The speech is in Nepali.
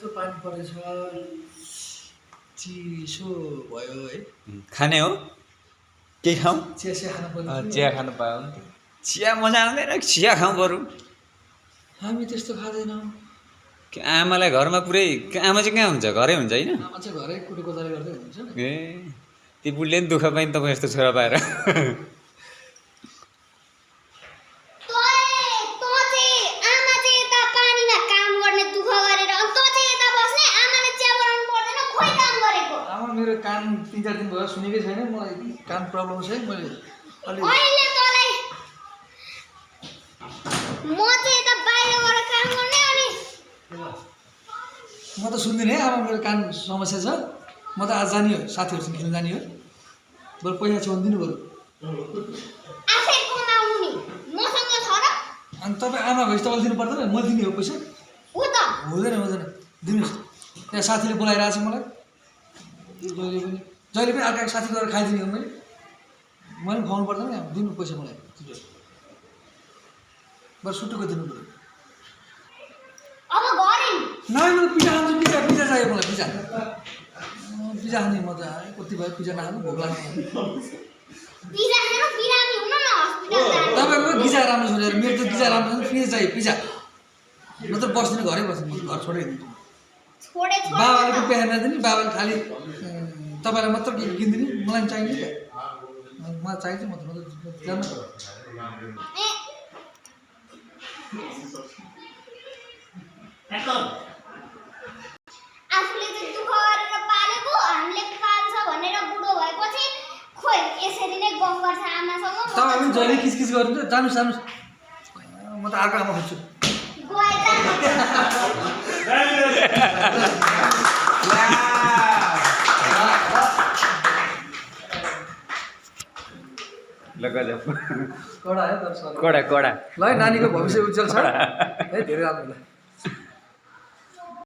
कस्तो पानी परेछ चिसो भयो है खाने हो के खाऊ चिया खानु पर्यो चिया खानु पायो नि चिया मजा आउँदैन चिया खाऊ बरु हामी त्यस्तो खाँदैनौँ आमालाई घरमा पुरै आमा चाहिँ कहाँ हुन्छ घरै हुन्छ होइन आमा चाहिँ घरै कुटो कोदारी गर्दै हुन्छ ए ती बुढीले नि दुःख पाइन् तपाईँ यस्तो छोरा पाएर मेरो कान 3-4 दिन भयो सुनेकै छैन मलाई कान प्रब्लम छ मैले अहिले तँलाई म चाहिँ यता बाहिर गएर काम गर्ने अनि म त सुन्दिनँ है आमा मेरो कान समस्या छ म त आज जाने हो साथीहरूसँग खेल्न जाने हो बरु पैसा छ दिनु बरु आफै कमाउनु नि मसँग छ र अनि तपाईँ आमा भएपछि तपाईँले दिनु पर्दैन मैले दिने हो पैसा हो त हुँदैन दिनुहोस् त्यहाँ साथीले बोलाइरहेको छ मलाई जहिले पनि अर्काको साथी गएर खाइदिने हो मैले खुवाउनु पर्दैन दिनु पैसा मलाई बरु सुटुको दिनु पऱ्यो अब गरे मलाई पिज्जा खान्छु पिज्जा चाहियो मलाई पिज्जा खाने मजा आयो कति भयो पिज्जा नखानु भोक लाग्ने पिज्जा खानु बिरामी हुन न हस्पिटल जानु तपाईँको गिजा राम्रो छ मेरो त गिजा राम्रो छ पिज्जा चाहियो पिज्जा नत्र बस्दिनँ घरै बस्दिनँ घर छोडिदिन्छु बाबाले पनि प्याज नदिने बाबाले खालि तपाईँलाई मात्र किनिदिने मलाई चाहिने मलाई चाहिन्छ म त जान्न आफूले चाहिँ दुःख गरेर पालेको हामीले पाल्छ भनेर बुढो भएपछि खोइ यसरी नै गफ गर्छ आमासँग तपाईँ पनि जहिले किचकिच गर्नुहुन्छ जानुहोस् म त अर्को आमा खोज्छु कडा ल नानीको भविष्य उज्जवल छ है धेरै राम्रो